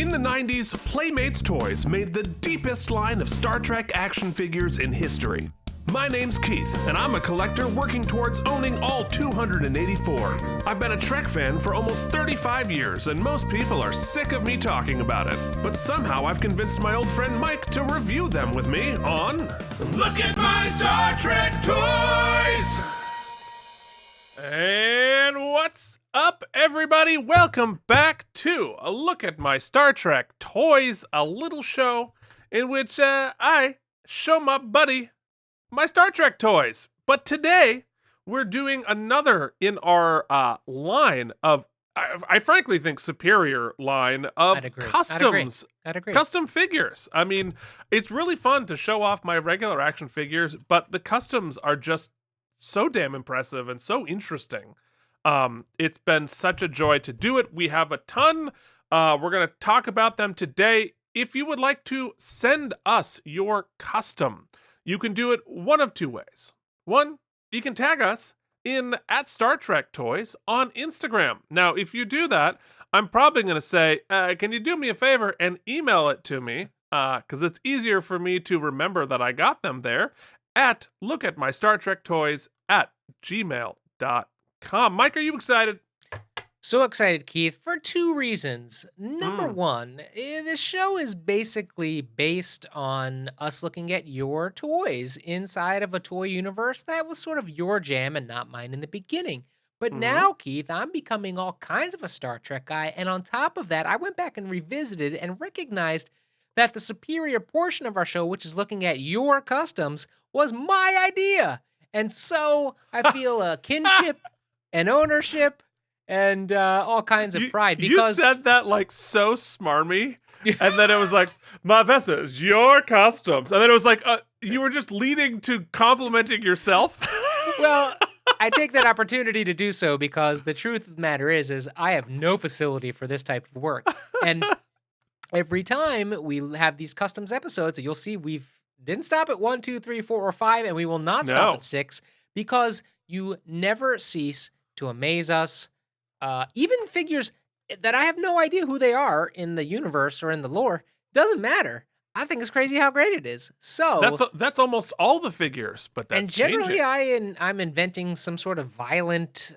In the 90s, Playmates Toys made the deepest line of Star Trek action figures in history. My name's Keith, and I'm a collector working towards owning all 284. I've been a Trek fan for almost 35 years, and most people are sick of me talking about it. But somehow I've convinced my old friend Mike to review them with me on Look at My Star Trek Toys! And what's up, everybody? Welcome back to a Look at My Star Trek Toys, a little show in which I show my buddy my Star Trek toys. But today, we're doing another in our line of, I frankly think, superior line of customs. I'd agree. Custom figures. I mean, it's really fun to show off my regular action figures, but the customs are just so damn impressive and so interesting. It's been such a joy to do it. We have a ton. We're going to talk about them today. If you would like to send us your custom, you can do it one of two ways. One, you can tag us in @StarTrekToys on Instagram. Now, if you do that, I'm probably going to say, can you do me a favor and email it to me? Because it's easier for me to remember that I got them there. At lookatmystartrektoys@gmail.com. Mike, are you excited? So excited, Keith, for two reasons. Number one, this show is basically based on us looking at your toys inside of a toy universe that was sort of your jam and not mine in the beginning. But now, Keith, I'm becoming all kinds of a Star Trek guy. And on top of that, I went back and revisited and recognized that the superior portion of our show, which is looking at your customs, was my idea. And so I feel a kinship and ownership and all kinds of pride. Because you said that like so smarmy, and then it was like, my Vessa, is your customs. And then it was like, you were just leading to complimenting yourself. Well, I take that opportunity to do so because the truth of the matter is I have no facility for this type of work. And every time we have these customs episodes, you'll see we've didn't stop at 1, 2, 3, 4, or 5, and we will not stop at 6 because you never cease to amaze us. Even figures that I have no idea who they are in the universe or in the lore, doesn't matter. I think it's crazy how great it is. So that's almost all the figures, but that's and generally changing. I'm inventing some sort of violent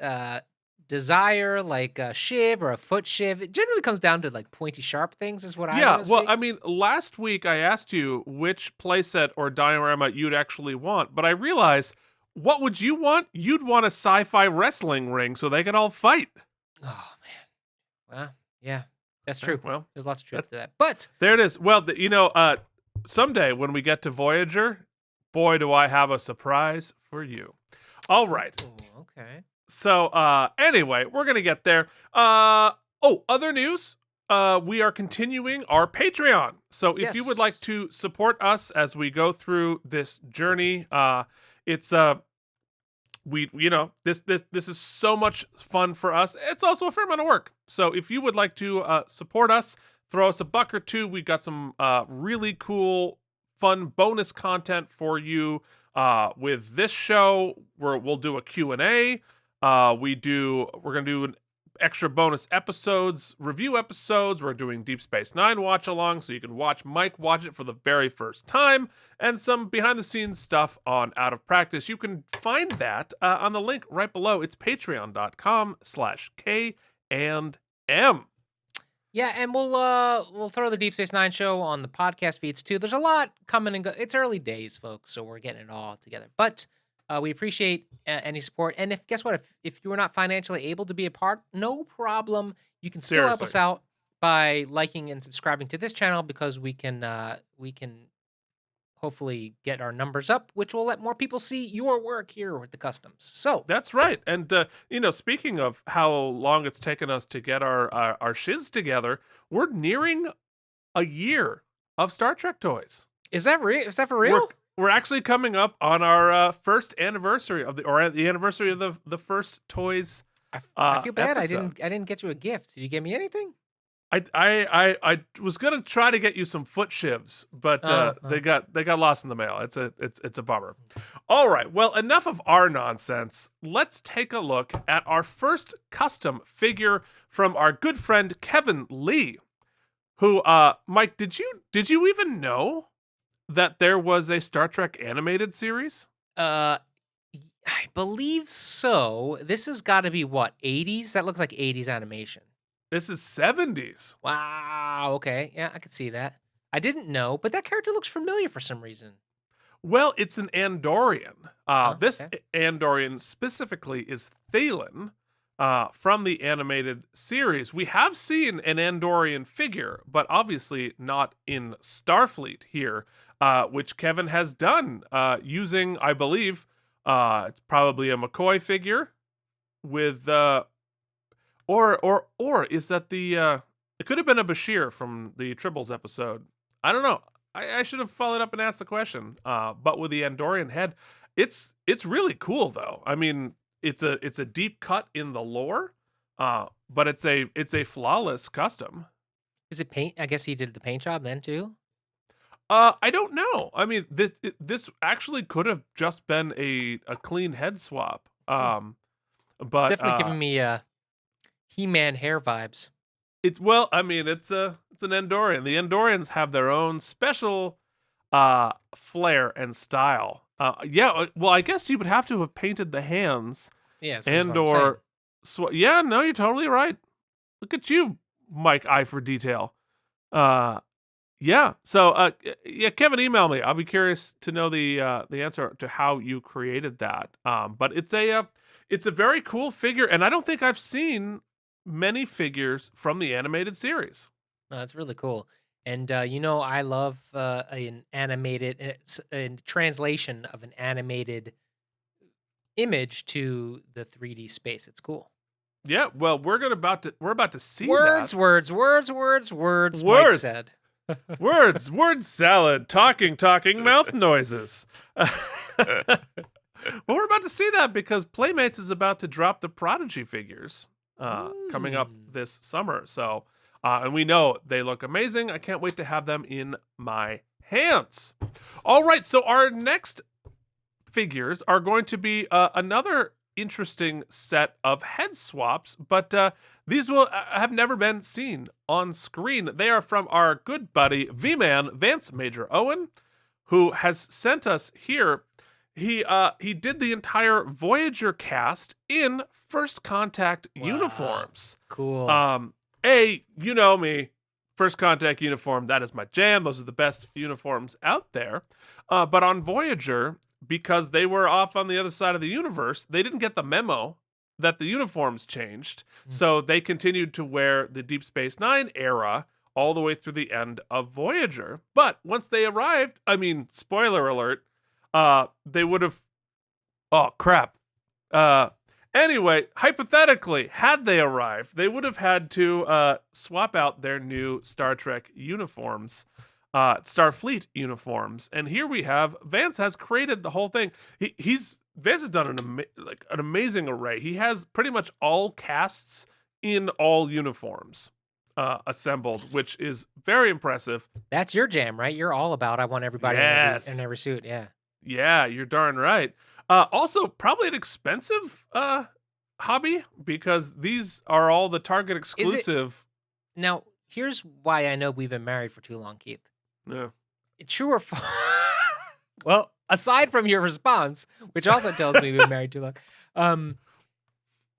desire, like a shiv or a foot shiv. It generally comes down to like pointy, sharp things, is what I want to well, see. I mean, last week I asked you which playset or diorama you'd actually want, but I realized, what would you want? You'd want a sci-fi wrestling ring so they could all fight. Oh man, well, yeah, that's true. Well, there's lots of truth to that, but there it is. Well, someday when we get to Voyager, boy, do I have a surprise for you. All right. Ooh, okay. So, anyway, we're going to get there. Other news. We are continuing our Patreon. So if you would like to support us as we go through this journey, it's, this is so much fun for us. It's also a fair amount of work. So if you would like to, support us, throw us a buck or two. We've got some, really cool, fun bonus content for you, with this show where we'll do a Q&A. We're going to do extra bonus episodes, review episodes. We're doing Deep Space Nine watch along, so you can watch Mike watch it for the very first time, and some behind the scenes stuff on Out of Practice. You can find that on the link right below. It's patreon.com/K&M. Yeah, and we'll throw the Deep Space Nine show on the podcast feeds too. There's a lot coming and go. It's early days, folks, so we're getting it all together. But we appreciate any support. And guess what? If you are not financially able to be a part, no problem. You can still help us out by liking and subscribing to this channel because we can hopefully get our numbers up, which will let more people see your work here with the customs. So that's right. And speaking of how long it's taken us to get our shiz together, we're nearing a year of Star Trek toys. Is that real? Is that for real? We're actually coming up on our first anniversary of the anniversary of the first toys. I feel bad. Episode. I didn't get you a gift. Did you give me anything? I was gonna try to get you some foot shivs, but they got lost in the mail. It's a bummer. All right, well, enough of our nonsense. Let's take a look at our first custom figure from our good friend Kevin Leigh. Who, Mike, did you even know that there was a Star Trek animated series? Uh, I believe so. This has got to be what, 80s? That looks like 80s animation. This is 70s. Wow. Okay. Yeah, I could see that. I didn't know, but that character looks familiar for some reason. Well, it's an Andorian. Huh? This Okay. Andorian specifically is Thelin from the animated series. We have seen an Andorian figure, but obviously not in Starfleet here, which Kevin has done using, I believe, it's probably a McCoy figure with, or is that the, it could have been a Bashir from the Tribbles episode. I don't know. I should have followed up and asked the question. But with the Andorian head, it's really cool though. I mean, it's a deep cut in the lore, but it's a flawless custom. Is it paint? I guess he did the paint job then too. I don't know. I mean, this actually could have just been a clean head swap. But Definitely giving me He-Man hair vibes. it's well, I mean, it's an Andorian. The Andorians have their own special flair and style. Yeah, well, I guess you would have to have painted the hands Yeah, that's and what I'm saying. or yeah, no, you're totally right. Look at you, Mike, eye for detail. Yeah. So yeah, Kevin, email me. I'll be curious to know the answer to how you created that. But it's a very cool figure, and I don't think I've seen many figures from the animated series. No, that's really cool. And I love an animated it's a translation of an animated image to the 3D space. It's cool. Yeah, well, we're about to see Words, that. words, words, words, words. Mike Words. said. Word salad, talking mouth noises. Well, we're about to see that because Playmates is about to drop the Prodigy figures coming up this summer. So, and we know they look amazing. I can't wait to have them in my hands. All right, so our next figures are going to be another interesting set of head swaps, but these will have never been seen on screen. They are from our good buddy V-Man Vance Major Owen, who has sent us here. He did the entire Voyager cast in First Contact uniforms. Cool. You know me, First Contact uniform, that is my jam. Those are the best uniforms out there. But on Voyager, because they were off on the other side of the universe, they didn't get the memo that the uniforms changed. So they continued to wear the Deep Space Nine era all the way through the end of Voyager. But once they arrived, I mean, spoiler alert, they would have, oh crap. Anyway, hypothetically, had they arrived, they would have had to swap out their new Star Trek uniforms, Starfleet uniforms. And here we have Vance has created the whole thing. Vance has done an amazing array. He has pretty much all casts in all uniforms assembled, which is very impressive. That's your jam, right? You're all about I want everybody Yes. in every suit. Yeah. Yeah, you're darn right. Also, probably an expensive hobby because these are all the Target exclusive. Now, here's why I know we've been married for too long, Keith. Yeah. True or false? Well, aside from your response, which also tells me we've been married too long,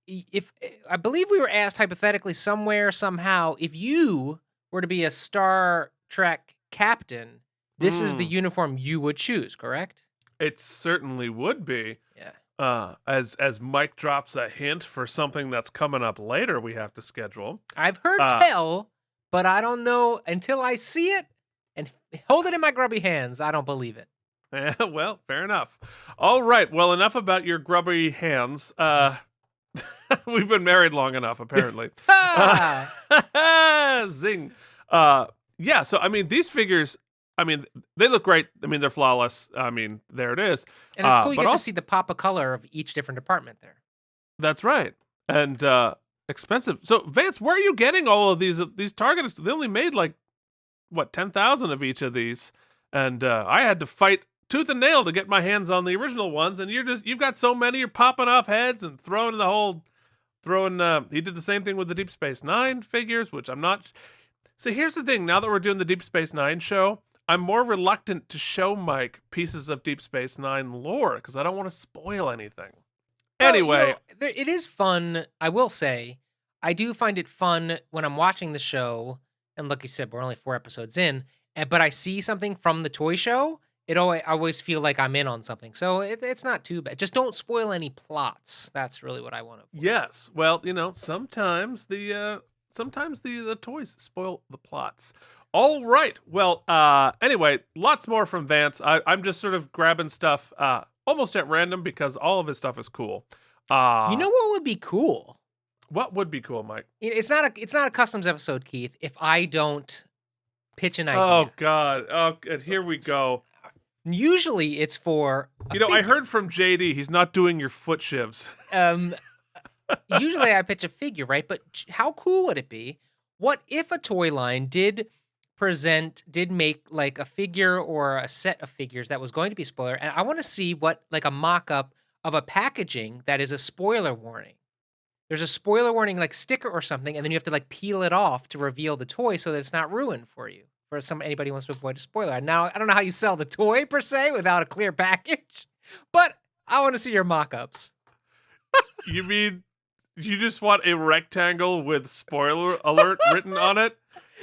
if I believe we were asked hypothetically somewhere, somehow, if you were to be a Star Trek captain, this is the uniform you would choose, correct? It certainly would be. Yeah. As Mike drops a hint for something that's coming up later, we have to schedule. I've heard tell, but I don't know until I see it and hold it in my grubby hands. I don't believe it. Well, fair enough. All right. Well, enough about your grubby hands. We've been married long enough, apparently. Zing. Yeah. So, I mean, these figures, I mean, they look great. I mean, they're flawless. I mean, there it is. And it's cool you get to see the pop of color of each different department there. That's right. And expensive. So, Vance, where are you getting all of these Targets? They only made like, what, 10,000 of each of these. And I had to fight tooth and nail to get my hands on the original ones. And you've got so many, you're popping off heads and throwing he did the same thing with the Deep Space Nine figures, which I'm not. So here's the thing. Now that we're doing the Deep Space Nine show, I'm more reluctant to show Mike pieces of Deep Space Nine lore because I don't want to spoil anything. Well, Anyway, it is fun. I will say, I do find it fun when I'm watching the show. And like you said, we're only 4 episodes in, but I see something from the toy show. I always feel like I'm in on something. So it's not too bad. Just don't spoil any plots. That's really what I want to. yes. Well, sometimes the toys spoil the plots. All right. Well, anyway, lots more from Vance. I'm just sort of grabbing stuff almost at random because all of his stuff is cool. You know what would be cool? What would be cool, Mike? It's not a customs episode, Keith, if I don't pitch an idea. Oh God. Oh, and here we go. Usually it's for I heard from JD he's not doing your foot shivs. Usually I pitch a figure, right? But how cool would it be? What if a toy line did make like a figure or a set of figures that was going to be spoiler, and I want to see what like a mock-up of a packaging that is a spoiler warning. There's a spoiler warning like sticker or something, and then you have to like peel it off to reveal the toy so that it's not ruined for you. For anybody who wants to avoid a spoiler. Now, I don't know how you sell the toy per se without a clear package, but I want to see your mock-ups. You mean you just want a rectangle with spoiler alert written on it?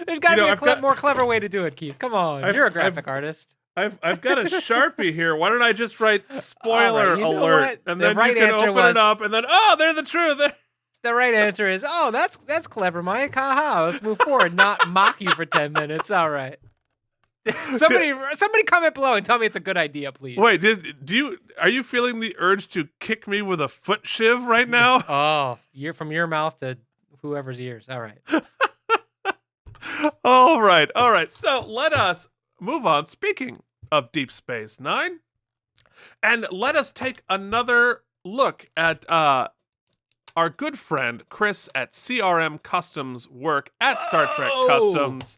There's got to be a more clever way to do it, Keith. Come on, you're a graphic artist. I've got a Sharpie here. Why don't I just write spoiler alert, and then right you can open it up, and then they're the truth. The right answer is, that's clever, Mike. Ha. Let's move forward, not mock you for 10 minutes. All right. Somebody comment below and tell me it's a good idea, please. Wait, are you feeling the urge to kick me with a foot shiv right now? Oh, you're from your mouth to whoever's ears. All right. All right. So let us move on. Speaking of Deep Space Nine, and let us take another look at our good friend Chris at CRM Customs work at Star Trek Customs.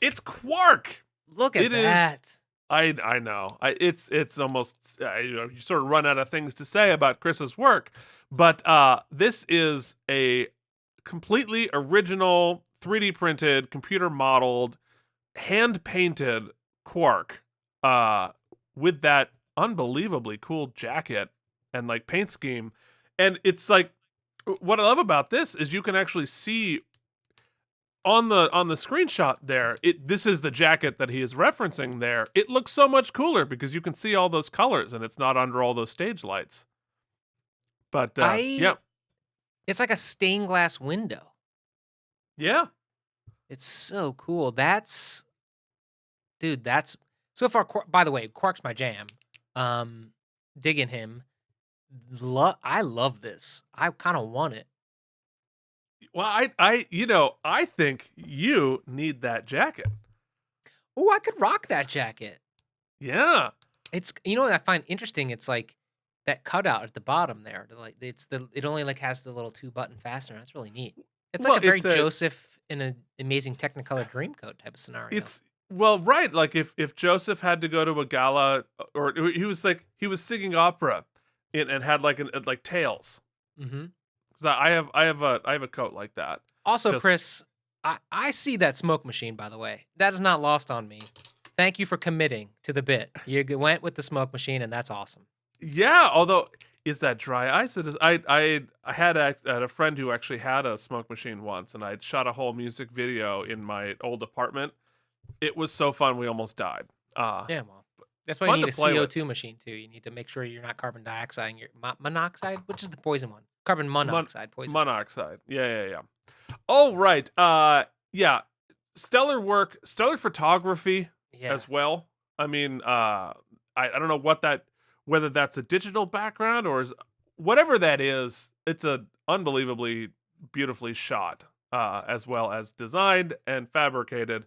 It's Quark. Look at that. I know. It's almost you sort of run out of things to say about Chris's work, but this is a completely original 3D printed, computer modeled, hand painted Quark with that unbelievably cool jacket and like paint scheme. And it's like, what I love about this is you can actually see on the screenshot there, this is the jacket that he is referencing there. It looks so much cooler because you can see all those colors and it's not under all those stage lights. But yeah. It's like a stained glass window. Yeah. It's so cool. That's so far. By the way, Quark's my jam. Digging him. I love this. I kind of want it. Well, I think you need that jacket. Oh, I could rock that jacket. Yeah. It's what I find interesting. It's like that cutout at the bottom there. Like it only like has the little 2-button fastener. That's really neat. It's like a very Joseph in an Amazing Technicolor Dreamcoat type of scenario. Right. Like if Joseph had to go to a gala, or he was singing opera, and had like tails. Mm-hmm. I have a coat like that. Also, Chris, I see that smoke machine. By the way, that is not lost on me. Thank you for committing to the bit. You went with the smoke machine, and that's awesome. Yeah. Although, is that dry ice? It is. I had a friend who actually had a smoke machine once, and I shot a whole music video in my old apartment. It was so fun. We almost died. Yeah. Well, that's why you need a CO2 machine too. You need to make sure you're not carbon dioxide. You're monoxide, which is the poison one. Carbon monoxide, poison. Monoxide. Yeah. All right. Yeah. Stellar work, stellar photography as well. I mean, I don't know whether that's a digital background or whatever that is. It's a unbelievably beautifully shot, as well as designed and fabricated.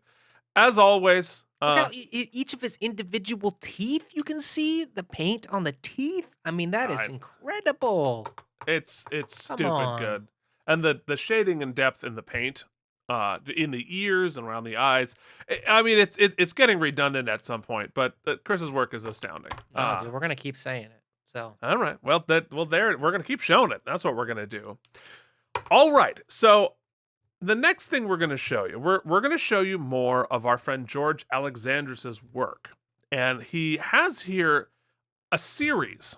As always, look how each of his individual teeth, you can see the paint on the teeth. I mean, that is incredible. It's stupid good. And the shading and depth in the paint, in the ears and around the eyes. I mean, it's getting redundant at some point, but Chris's work is astounding. Dude, we're gonna keep saying it. So all right, there we're gonna keep showing it. That's what we're gonna do. All right, so the next thing we're going to show you, we're going to show you more of our friend George Alexandris's work. And he has here a series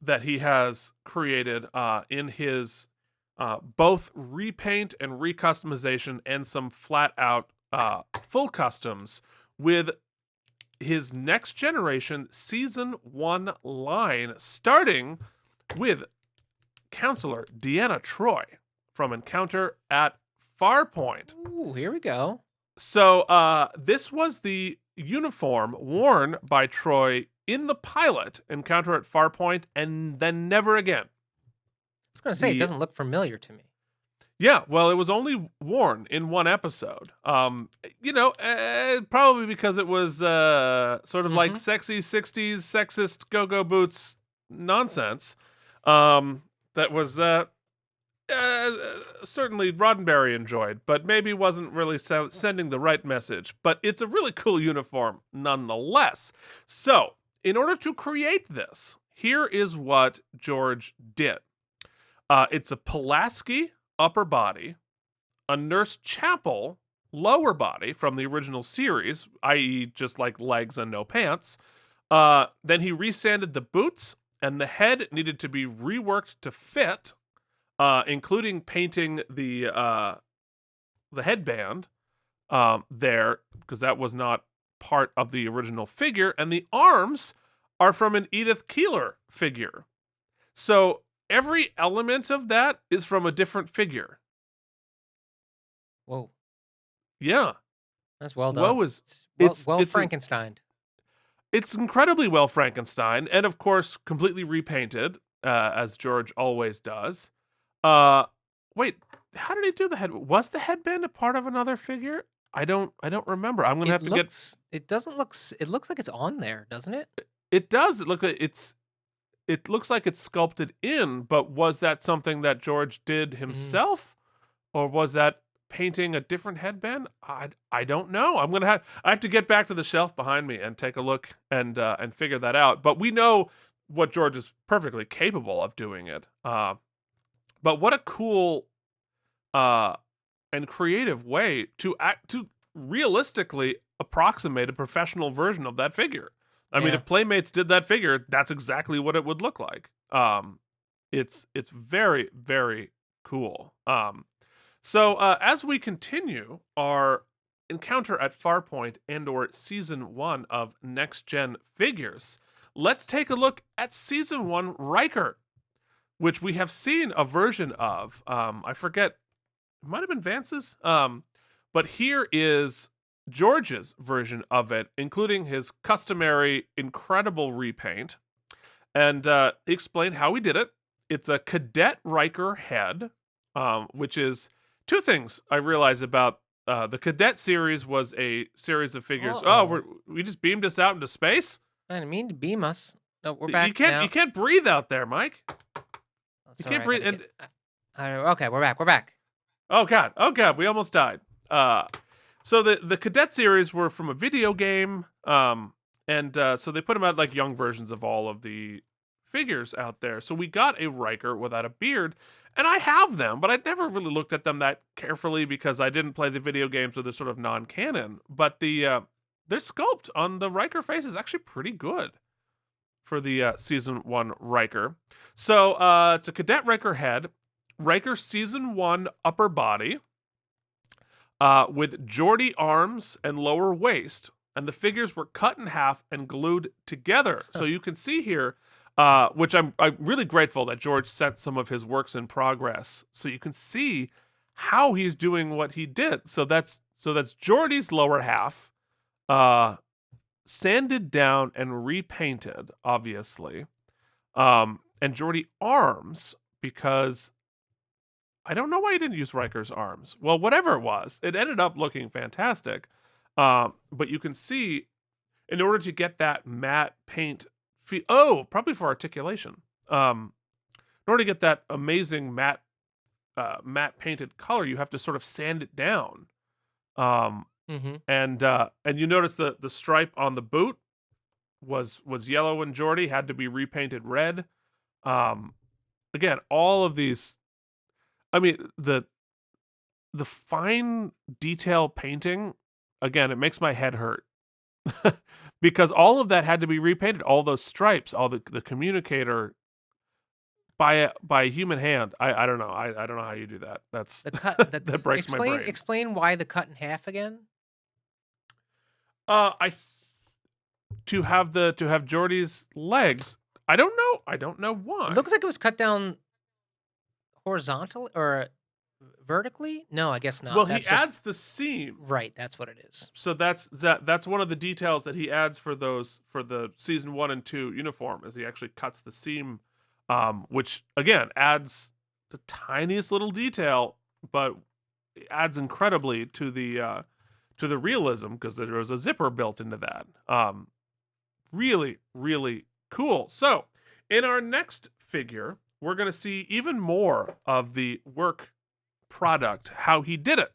that he has created in his both repaint and recustomization and some flat out full customs with his Next Generation Season 1 line, starting with Counselor Deanna Troi from Encounter at Farpoint. Ooh, here we go. So this was the uniform worn by Troi in the pilot Encounter at Farpoint, and then never again. I was going to say, it doesn't look familiar to me. Yeah, well, it was only worn in one episode. Probably because it was sort of like sexy 60s sexist go-go boots nonsense. That was certainly Roddenberry enjoyed, but maybe wasn't really sending the right message. But it's a really cool uniform nonetheless. So, in order to create this, here is what George did. It's a Pulaski upper body, a Nurse Chapel lower body from the original series, i.e. just like legs and no pants. Then he resanded the boots, and the head needed to be reworked to fit, including painting the headband there, because that was not part of the original figure, and the arms are from an Edith Keeler figure. So every element of that is from a different figure. Whoa. Yeah. That's well done. It's Frankenstein. It's incredibly well Frankenstein, and of course, completely repainted, as George always does. Wait, how did he do the head? Was the headband a part of another figure? I don't remember. I'm gonna have to get. It doesn't look. It looks like it's on there, doesn't it? It does. It looks like it's sculpted in, but was that something that George did himself, or was that painting a different headband? I don't know. I have to get back to the shelf behind me and take a look and figure that out. But we know what George is perfectly capable of doing it. But what a cool and creative way to realistically approximate a professional version of that figure. I mean, if Playmates did that figure, that's exactly what it would look like. It's very, very cool. So as we continue our Encounter at Farpoint and/or Season 1 of Next Gen figures, let's take a look at Season 1 Riker, which we have seen a version of. I forget, it might have been Vance's, but here is George's version of it, including his customary incredible repaint. And he explained how he did it. It's a Cadet Riker head, which is two things I realized about the Cadet series was a series of figures. We just beamed us out into space? I didn't mean to beam us. No, we're back. You can't breathe out there, Mike. You can't breathe. Okay, we're back. Oh god, we almost died. So the Cadet series were from a video game, and so they put them out like young versions of all of the figures out there. So we got a Riker without a beard, and I have them, but I'd never really looked at them that carefully because I didn't play the video games, so they're sort of non-canon. But their sculpt on the Riker face is actually pretty good for the Season 1 Riker. So it's a Cadet Riker head, Riker Season 1 upper body, with Geordi arms and lower waist, and the figures were cut in half and glued together. So you can see here, which I'm really grateful that George sent some of his works in progress, so you can see how he's doing what he did. So that's Geordi's lower half, sanded down and repainted, obviously, and Geordi arms, because I don't know why he didn't use Riker's arms. Well, whatever it was, it ended up looking fantastic. But you can see, in order to get that matte paint probably for articulation. In order to get that amazing matte painted color, you have to sort of sand it down. And you notice the stripe on the boot was yellow, and Geordi had to be repainted red. Again, all of these, I mean, the the fine detail painting, again, it makes my head hurt. Because all of that had to be repainted, all those stripes, all the communicator by a human hand. I don't know. I don't know how you do that. That's The cut. that breaks my brain. Explain why the cut in half again. I to have Geordi's legs. I don't know. I don't know why. It looks like it was cut down horizontally or vertically. No, I guess not. Well, he adds the seam. Right, that's what it is. So that's one of the details that he adds for the season 1 and 2 uniform, is he actually cuts the seam, which again adds the tiniest little detail, but adds incredibly to the realism, because there was a zipper built into that. Really, really cool. So in our next figure, we're going to see even more of the work product, how he did it.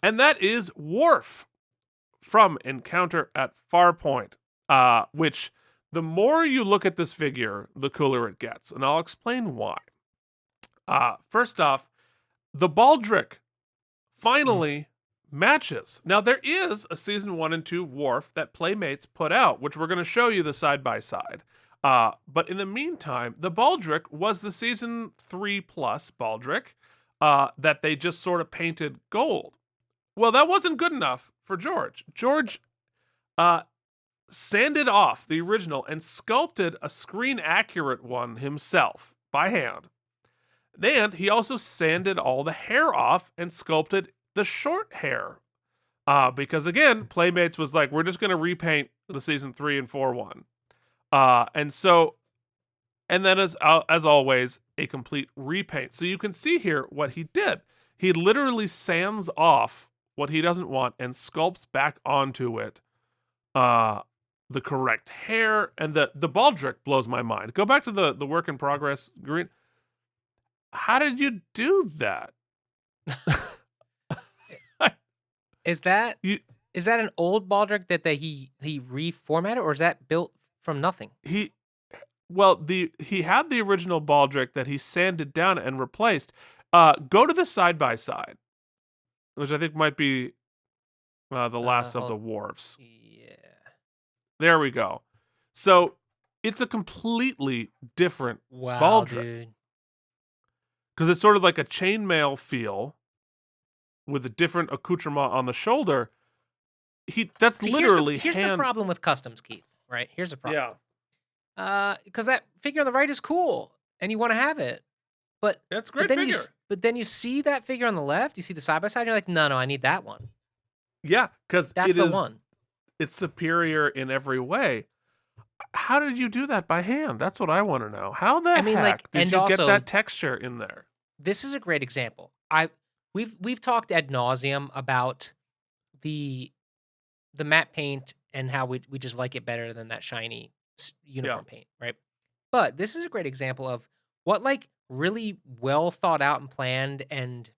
And that is Worf from Encounter at Farpoint, which the more you look at this figure, the cooler it gets. And I'll explain why. First off, the baldric finally matches. Now, there is a season 1 and 2 Worf that Playmates put out, which we're going to show you the side-by-side. But in the meantime, the baldric was the season 3 plus baldric that they just sort of painted gold. Well, that wasn't good enough for George. George sanded off the original and sculpted a screen-accurate one himself by hand. Then he also sanded all the hair off and sculpted the short hair. Because again, Playmates was like, we're just going to repaint the season 3 and 4 one. And then as always, a complete repaint. So you can see here what he did. He literally sands off what he doesn't want and sculpts back onto it the correct hair. And the baldric blows my mind. Go back to the work in progress green. How did you do that? Is that an old baldric that he reformatted, or is that built from nothing? He had the original baldric that he sanded down and replaced. Go to the side-by-side, which I think might be the last of the Worfs. Yeah. There we go. So it's a completely different baldric. Because it's sort of like a chainmail feel with a different accoutrement on the shoulder. Here's the problem with customs, Keith. Right? Here's the problem. Yeah. Because that figure on the right is cool, and you want to have it, but that's a great figure. But then you see that figure on the left, you see the side by side, you're like, no, I need that one. Yeah, because that's the one. It's superior in every way. How did you do that by hand? That's what I want to know. How the heck did you get that texture in there? This is a great example. We've talked ad nauseum about the matte paint and how we just like it better than that shiny uniform paint, right? But this is a great example of what like really well thought out and planned and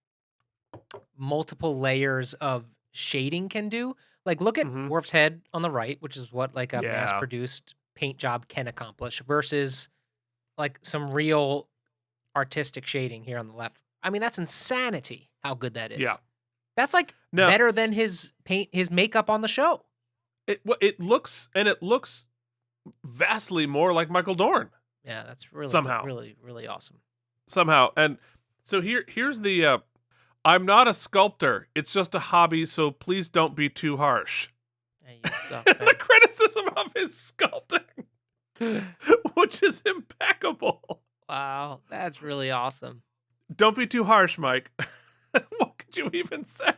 multiple layers of shading can do. Like look at Worf's head on the right, which is what like a mass-produced paint job can accomplish, versus like some real artistic shading here on the left. I mean, that's insanity how good that is. Yeah. That's like better than his makeup on the show. It looks vastly more like Michael Dorn. Yeah, that's really somehow really, really awesome. Somehow. And so here's the I'm not a sculptor. It's just a hobby, so please don't be too harsh. Hey, you suck, the criticism of his sculpting, which is impeccable. Wow, that's really awesome. Don't be too harsh, Mike. What could you even say?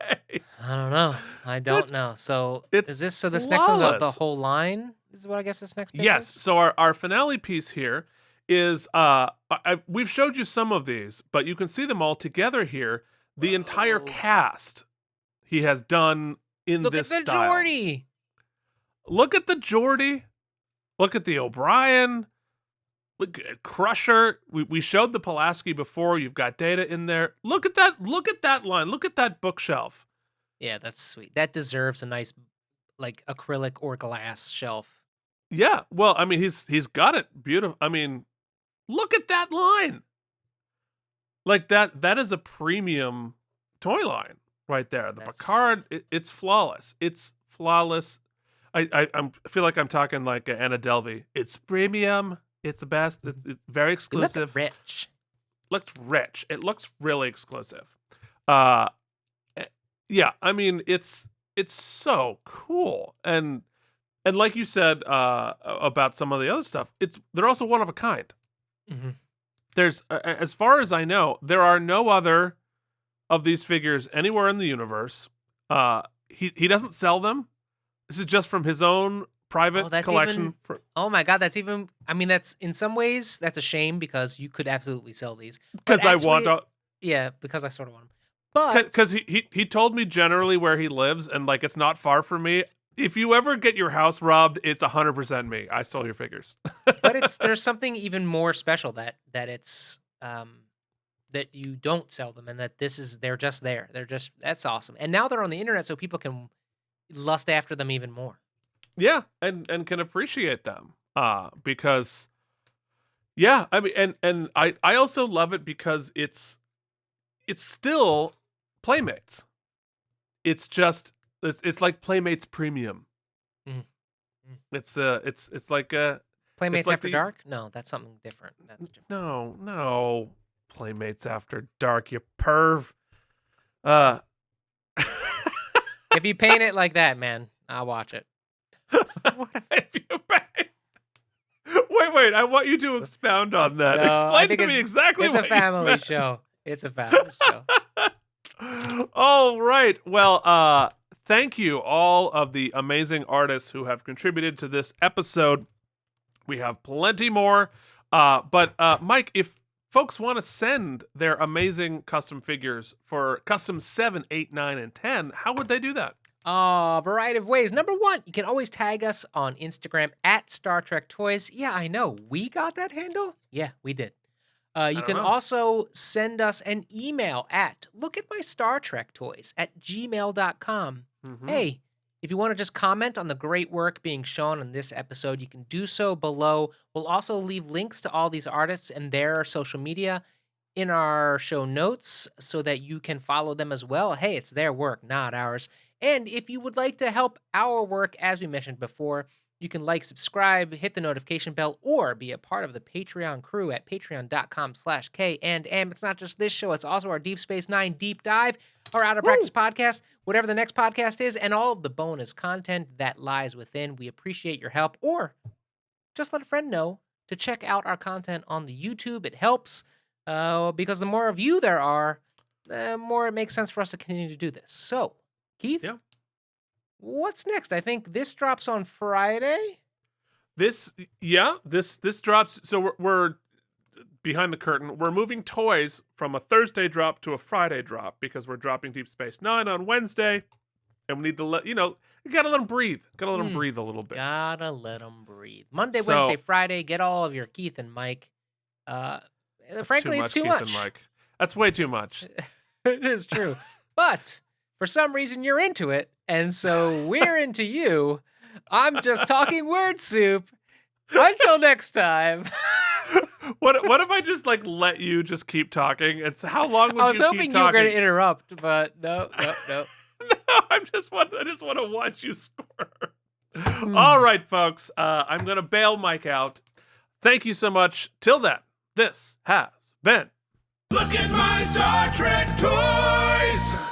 I don't know. I don't know. So is this this flawless. Next one's the whole line? This is what I guess this next page Yes. is? So our finale piece here is we've showed you some of these, but you can see them all together here. The entire cast he has done in this style. Look at the Geordi. Look at the Geordi. Look at the O'Brien. Look at Crusher. We showed the Pulaski before. You've got Data in there. Look at that. Look at that line. Look at that bookshelf. Yeah, that's sweet. That deserves a nice, like acrylic or glass shelf. Yeah. Well, I mean, he's got it beautiful. I mean, look at that line. Like that is a premium toy line. right there. The That's- Picard, it's flawless. It's flawless. I feel like I'm talking like Anna Delvey. It's premium. It's the best. It's very exclusive. It looked rich. Looked rich. It looks really exclusive. Uh, yeah. I mean, it's so cool, and like you said about some of the other stuff, they're also one of a kind. Mm-hmm. There's, as far as I know, there are no other of these figures anywhere in the universe. He doesn't sell them. This is just from his own private collection. Oh my God, that's even. I mean, that's in some ways that's a shame because you could absolutely sell these. Because I want to. Yeah, because I sort of want them. But because he told me generally where he lives, and like it's not far from me. If you ever get your house robbed, it's 100% me. I stole your figures. But there's something even more special that it's that you don't sell them and that they're just there. That's awesome. And now they're on the internet so people can lust after them even more. Yeah, and can appreciate them. Because yeah, I mean and I also love it because it's still Playmates. It's just it's like Playmates Premium. Mm-hmm. It's like a Playmates like After Dark? No, that's something different. That's different. No. Playmates After Dark, you perv. If you paint it like that, man, I'll watch it. If you paint... Wait, I want you to expound on that. No, Explain to me exactly what it's a family show. It's a family show. All right. Well, thank you all of the amazing artists who have contributed to this episode. We have plenty more. But Mike, if folks want to send their amazing custom figures for custom 7, 8, 9, and 10, how would they do that? A variety of ways. Number one, you can always tag us on Instagram at Star Trek Toys. Yeah, I know. We got that handle? Yeah, we did. You can also send us an email at lookatmystartrektoys@gmail.com. Mm-hmm. Hey, if you want to just comment on the great work being shown on this episode, you can do so below. We'll also leave links to all these artists and their social media in our show notes so that you can follow them as well. Hey, it's their work, not ours. And if you would like to help our work, as we mentioned before, you can like, subscribe, hit the notification bell, or be a part of the Patreon crew at patreon.com/K&M. It's not just this show, it's also our Deep Space Nine Deep Dive, our Out of Practice podcast, whatever the next podcast is, and all of the bonus content that lies within. We appreciate your help, or just let a friend know to check out our content on the YouTube. It helps because the more of you there are, the more it makes sense for us to continue to do this. So, Keith? Yeah. What's next? I think this drops on Friday. This drops. So we're behind the curtain. We're moving toys from a Thursday drop to a Friday drop because we're dropping Deep Space Nine on Wednesday, and we need to you gotta let them breathe. Gotta let them breathe a little bit. Gotta let them breathe. Monday, Wednesday, Friday. Get all of your Keith and Mike. Frankly, it's too Keith much. And Mike. That's way too much. It is true, but for some reason you're into it. And so we're into you. I'm just talking word soup. Until next time. What if I just let you just keep talking? It's how long would you keep talking? I was hoping you were going to interrupt, but no. No, I just want to watch you squirt. All right, folks. I'm going to bail Mike out. Thank you so much. Till then, this has been Look at My Star Trek Toys.